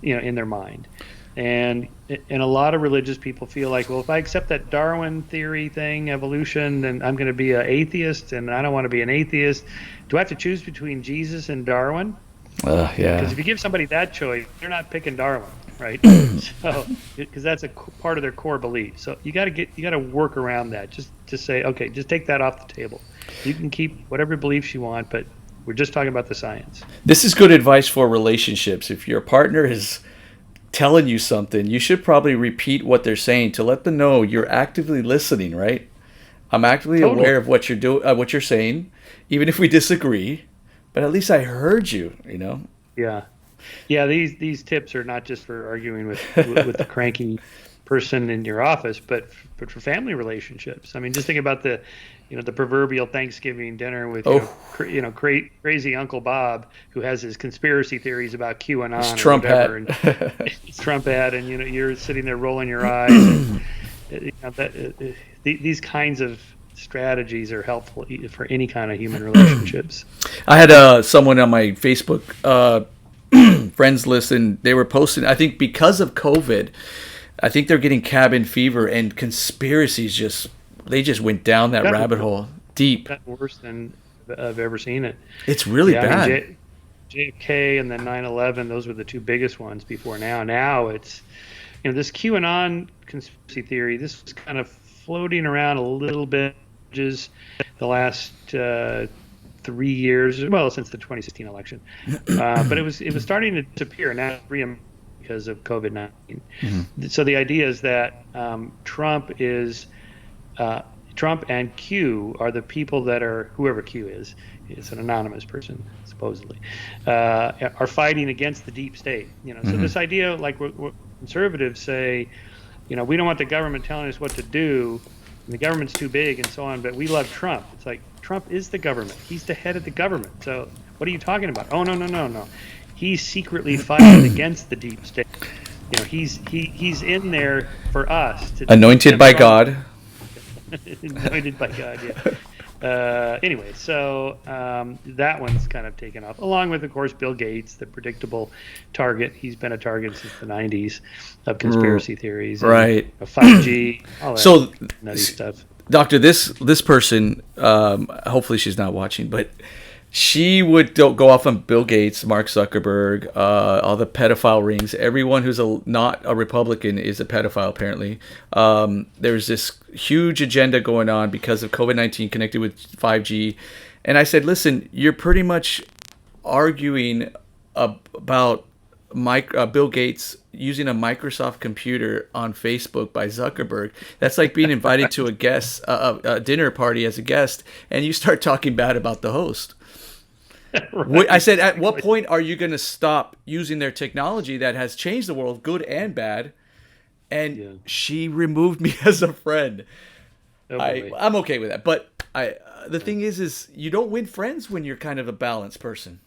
in their mind. And a lot of religious people feel like, well, if I accept that Darwin theory thing, evolution, then I'm going to be an atheist, and I don't want to be an atheist. Do I have to choose between Jesus and Darwin? Yeah. Because if you give somebody that choice, they're not picking Darwin, right? So, because that's a part of their core belief. So you got to work around that. Just say, okay, just take that off the table. You can keep whatever beliefs you want, but we're just talking about the science. This is good advice for relationships. If your partner is telling you something, you should probably repeat what they're saying to let them know you're actively listening, right? I'm actively aware of what what you're saying, even if we disagree, but at least I heard you, Yeah. These tips are not just for arguing with the cranky person in your office, but for family relationships. I mean, just think about the proverbial Thanksgiving dinner with crazy Uncle Bob, who has his conspiracy theories about QAnon it's Trump hat. And it's Trump hat, and you're sitting there rolling your eyes. And, these kinds of strategies are helpful for any kind of human relationships. I had someone on my Facebook friends list, and they were posting, I think because of COVID, I think they're getting cabin fever, and conspiracies they just went down that rabbit hole deep. That's worse than I've ever seen it. It's really bad. I mean, JFK and then 9/11, those were the two biggest ones before now. Now it's, this QAnon conspiracy theory, this was kind of floating around a little bit just the last 3 years, well, since the 2016 election. But it was starting to disappear now because of COVID-19. So the idea is that Trump and Q are the people that are, whoever Q is, it's an anonymous person supposedly, are fighting against the deep state. So this idea, like what conservatives say, we don't want the government telling us what to do, and the government's too big and so on, but we love Trump. It's like, Trump is the government. He's the head of the government. So what are you talking about? Oh, no. He's secretly fighting against the deep state. He's in there for us. Anointed by God. Anointed by God, yeah. Anyway, so that one's kind of taken off, along with, of course, Bill Gates, the predictable target. He's been a target since the 90s of conspiracy theories. Right. 5G, all that nutty stuff. Doctor, this person, hopefully she's not watching, but she would go off on Bill Gates, Mark Zuckerberg, all the pedophile rings. Everyone who's not a Republican is a pedophile, apparently. There's this huge agenda going on because of COVID-19 connected with 5G. And I said, listen, you're pretty much arguing about Bill Gates using a Microsoft computer on Facebook by Zuckerberg. That's like being invited to a dinner party as a guest, and you start talking bad about the host. Right, I said, at what exactly. point are you going to stop using their technology that has changed the world, good and bad? And Yeah. she removed me as a friend. Oh boy. I'm okay with that, but the Yeah. thing is you don't win friends when you're kind of a balanced person.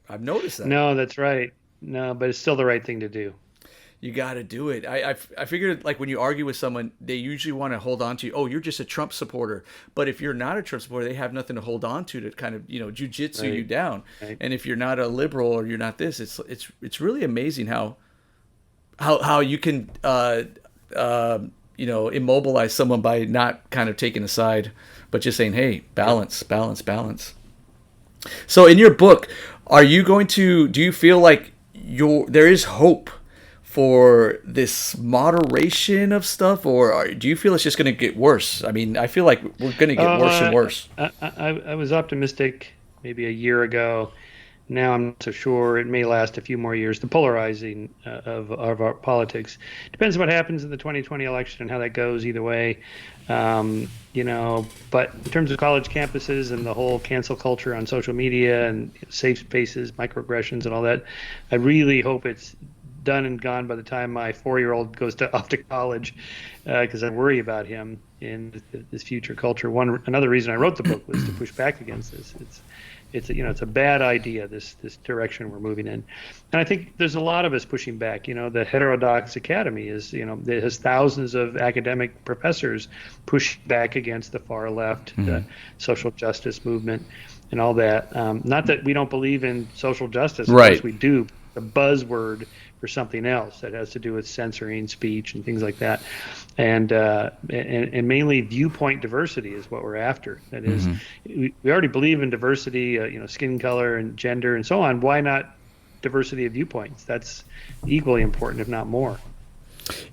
I've noticed that. No, that's right. No, but it's still the right thing to do. You got to do it. I figured like when you argue with someone, they usually want to hold on to you. Oh, you're just a Trump supporter. But if you're not a Trump supporter, they have nothing to hold on to kind of jujitsu you Right. down. Right. And if you're not a liberal or you're not this, it's really amazing how you can immobilize someone by not kind of taking a side, but just saying, hey, Yep. balance, balance, balance. So in your book, do you feel like there is hope for this moderation of stuff, or do you feel it's just going to get worse? I mean, I feel like we're going to get worse and Uh, worse. I was optimistic maybe a year ago. Now I'm not so sure. It may last a few more years. The polarizing of our politics depends what happens in the 2020 election and how that goes. Either way, But in terms of college campuses and the whole cancel culture on social media and safe spaces, microaggressions, and all that, I really hope it's done and gone by the time my 4-year-old goes off to college, because I worry about him in this future culture. Another reason I wrote the book was to push back against this. It's a bad idea, this direction we're moving in, and I think there's a lot of us pushing back. The Heterodox Academy it has thousands of academic professors pushing back against the far left, the social justice movement, and all that. Not that we don't believe in social justice, of course Right. we do. The buzzword for something else that has to do with censoring speech and things like that, and mainly viewpoint diversity is what we're after. That is, we already believe in diversity, skin color and gender and so on. Why not diversity of viewpoints? That's equally important, if not more.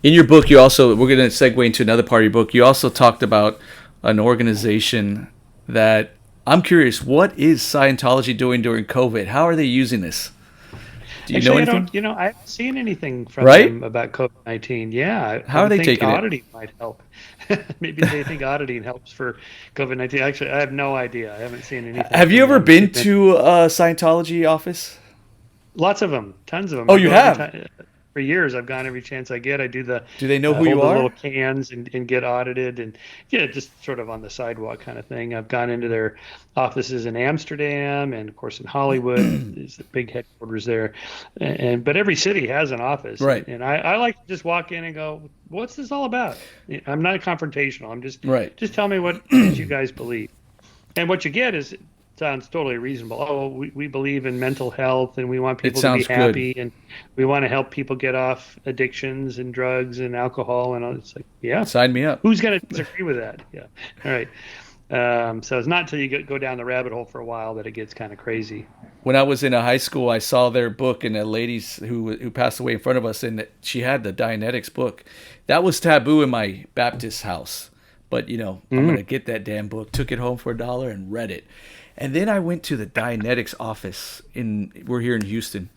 In your book, we're going to segue into another part of your book. You also talked about an organization that I'm curious, what is Scientology doing during COVID? How are they using this? Do you know Actually, I anything? don't. I haven't seen anything from Right? them about COVID-19. Yeah, I How are would they think taking it? auditing might help. Maybe they think auditing helps for COVID-19. Actually, I have no idea. I haven't seen anything Have you from ever them. been to a Scientology office? Lots of them, tons of them. Oh, I you go every have? time. For years, I've gone every chance I get. I do Do they know who hold you the little are? cans and get audited, and yeah, just sort of on the sidewalk kind of thing. I've gone into their offices in Amsterdam and of course in Hollywood is the big headquarters there, but every city has an office, and, Right. and I like to just walk in and go, what's this all about? I'm not confrontational. I'm Right. just tell me what it is you guys believe. And what you get is, it sounds totally reasonable. Oh, we believe in mental health and we want It people to be sounds good. happy and we want to help people get off addictions and drugs and alcohol and all. It's like, yeah, Sign me up. who's going to disagree with that? Yeah. All right. So it's not until you go down the rabbit hole for a while that it gets kind of crazy. When I was in a high school, I saw their book, and a lady who passed away in front of us, and she had the Dianetics book. That was taboo in my Baptist house. But, I'm going Mm. to get that damn book. Took it home for $1 and read it. And then I went to the Dianetics office we're here in Houston,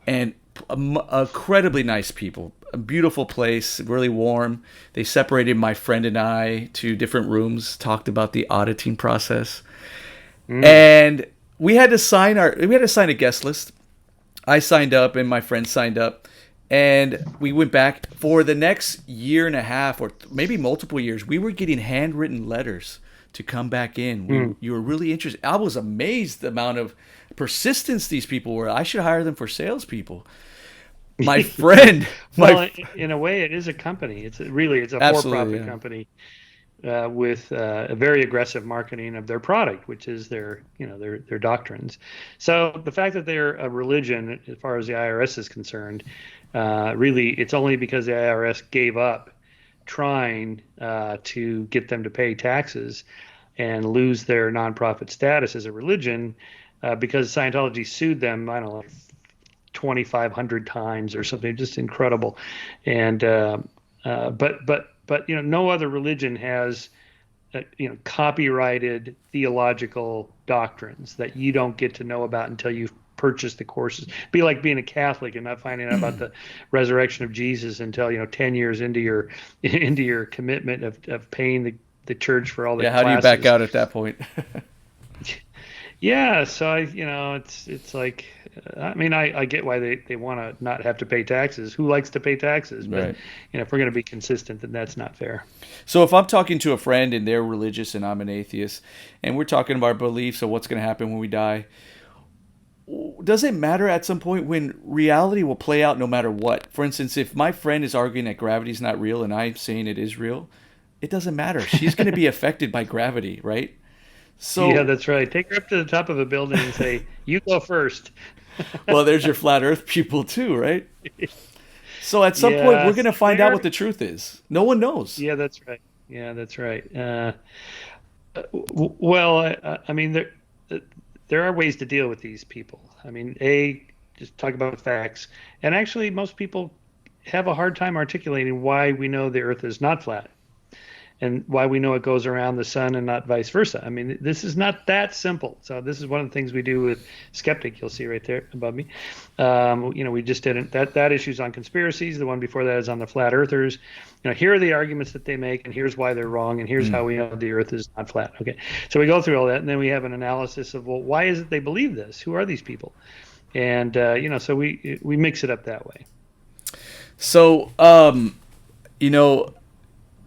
and incredibly nice people, a beautiful place, really warm. They separated my friend and I to different rooms, talked about the auditing process, Mm. and we had to sign a guest list. I signed up, and my friend signed up, and we went back for the next year and a half, or maybe multiple years. We were getting handwritten letters to come back in. Mm. You were really interested. I was amazed the amount of persistence these people were. I should hire them for salespeople. My friend, Well, my in a way, it is a company. It's a absolutely, for-profit yeah. company with a very aggressive marketing of their product, which is their doctrines. So the fact that they're a religion, as far as the IRS is concerned, really, it's only because the IRS gave up trying to get them to pay taxes and lose their nonprofit status as a religion, because Scientology sued them, I don't know, 2,500 times or something, just incredible. And but no other religion has copyrighted theological doctrines that you don't get to know about until you've purchased the courses. Be like being a Catholic and not finding out about the resurrection of Jesus until 10 years into your commitment of paying the church for all the Yeah, how do you back classes. out at that point? Yeah, so it's like, I mean, I get why they want to not have to pay taxes. Who likes to pay taxes? But Right. if we're going to be consistent, then that's not fair. So if I'm talking to a friend and they're religious and I'm an atheist, and we're talking about our beliefs of what's going to happen when we die, does it matter at some point when reality will play out no matter what? For instance, if my friend is arguing that gravity is not real and I'm saying it is real, it doesn't matter. She's going to be affected by gravity, right? Yeah, So, that's right. Take her up to the top of a building and say, "You go first." well, there's your flat earth people too, right? So at some point, Yeah, we're going to find out what the truth is. No one knows. yeah, that's right. Yeah, that's right. Well, I mean, there are ways to deal with these people. I mean, just talk about facts. And actually, most people have a hard time articulating why we know the Earth is not flat and why we know it goes around the sun and not vice versa. I mean, this is not that simple. So this is one of the things we do with Skeptic. You'll see right there above me. We just didn't that issue's on conspiracies. The one before that is on the flat earthers. Here are the arguments that they make, and here's why they're wrong, and here's how we know the Earth is not flat. Okay, so we go through all that, and then we have an analysis of, well, why is it they believe this? Who are these people? And so we mix it up that way. So, you know,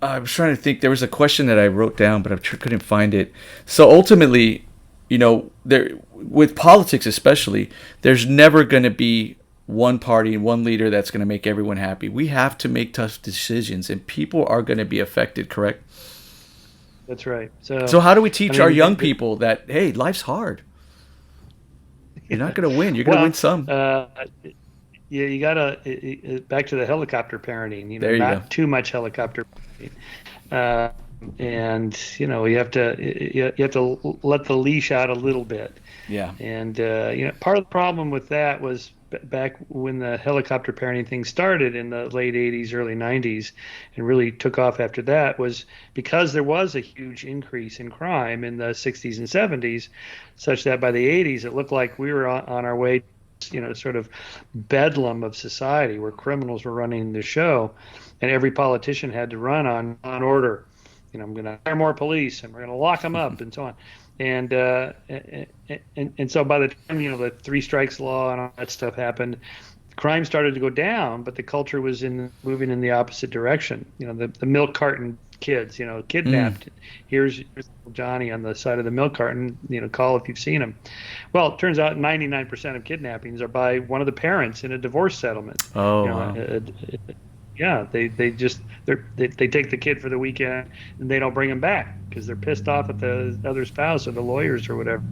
I was trying to think. There was a question that I wrote down, but I couldn't find it. So ultimately, there with politics especially, there's never going to be one party and one leader that's going to make everyone happy. We have to make tough decisions, and people are going to be affected. Correct? That's right. So how do we teach I mean, our young people that, hey, life's hard. You're not going to win. You're going to win some. Yeah, you gotta back to the helicopter parenting. There you Not go. too much helicopter parenting. And you have to let the leash out a little bit. Yeah. And part of the problem with that was back when the helicopter parenting thing started in the late 80s, early 90s, and really took off after that, was because there was a huge increase in crime in the 60s and 70s, such that by the 80s it looked like we were on our way, sort of bedlam of society where criminals were running the show, and every politician had to run on order. I'm going to hire more police, and we're going to lock them up, and so on. And so by the time the three strikes law and all that stuff happened, crime started to go down, but the culture was moving in the opposite direction. The milk carton kids, kidnapped. Here's Johnny on the side of the milk carton. Call if you've seen him. Well, it turns out 99% of kidnappings are by one of the parents in a divorce settlement. Oh, wow. Yeah, they take the kid for the weekend and they don't bring him back because they're pissed off at the other spouse or the lawyers or whatever,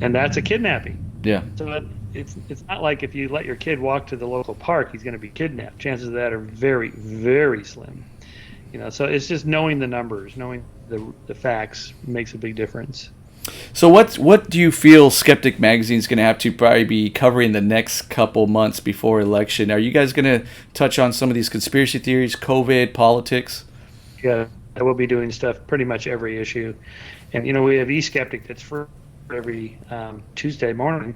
and that's a kidnapping. Yeah. So it's not like if you let your kid walk to the local park, he's going to be kidnapped. Chances of that are very, very slim. So it's just knowing the numbers, knowing the facts makes a big difference. So what do you feel Skeptic Magazine is going to have to probably be covering the next couple months before election? Are you guys going to touch on some of these conspiracy theories, COVID, politics? Yeah, I will be doing stuff pretty much every issue. And, we have eSkeptic that's for every Tuesday morning.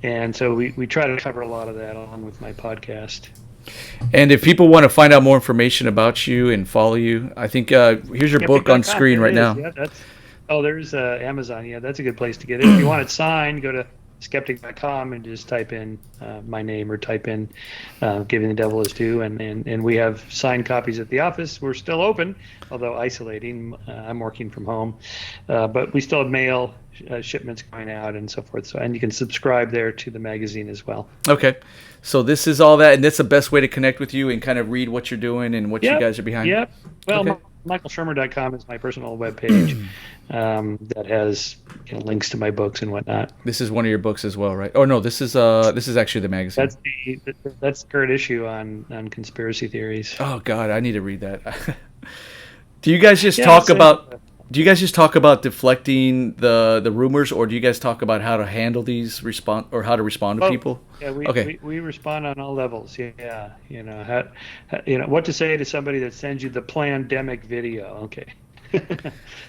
And so we try to cover a lot of that along with my podcast. And if people want to find out more information about you and follow you, I think here's your book on screen right now. Yeah, there's Amazon. Yeah, that's a good place to get it. If you want it signed, go to skeptic.com and just type in my name or type in Giving the Devil His Due. And we have signed copies at the office. We're still open, although isolating. I'm working from home. But we still have mail shipments going out and so forth. And you can subscribe there to the magazine as well. Okay. So this is all that, and that's the best way to connect with you and kind of read what you're doing and what you guys are behind. Yep. Well, okay. michaelshermer.com is my personal webpage that has links to my books and whatnot. This is one of your books as well, right? Oh no, this is actually the magazine. That's the current issue on conspiracy theories. Oh God, I need to read that. Do you guys just talk about? Do you guys just talk about deflecting the rumors, or do you guys talk about how to handle these how to respond to people? Yeah, okay. we respond on all levels. Yeah, what to say to somebody that sends you the plandemic video. Okay.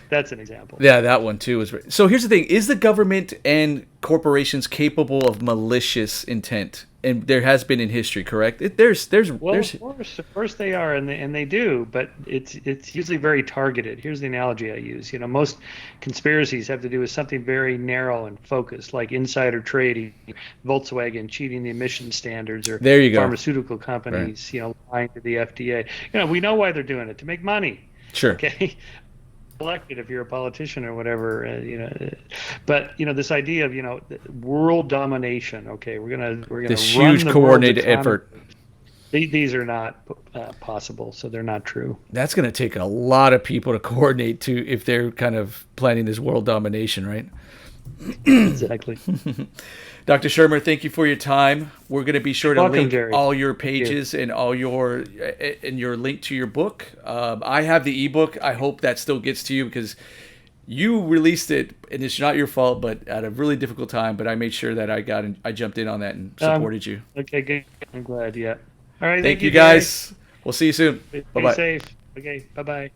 That's an example. Yeah, that one too is. So here's the thing: is the government and corporations capable of malicious intent? And there has been in history, correct? Well, of course they are, and they do, but it's usually very targeted. Here's the analogy I use. Most conspiracies have to do with something very narrow and focused, like insider trading, Volkswagen cheating the emission standards, or there you go. Pharmaceutical companies, right. Lying to the FDA. We know why they're doing it, to make money. Sure. Okay. Elected if you're a politician or whatever, but this idea of world domination. Okay, we're gonna this run huge the coordinated effort. These are not possible, so they're not true. That's going to take a lot of people to coordinate to if they're kind of planning this world domination, right? Exactly. Dr. Shermer, thank you for your time. We're going to be sure to link Jerry. all your pages and all your link to your book. I have the ebook. I hope that still gets to you because you released it, and it's not your fault, but at a really difficult time. But I made sure that I jumped in on that and supported you. Okay, good. I'm glad. Yeah. All right. Thank you, guys. We'll see you soon. Be safe. Okay. Bye-bye.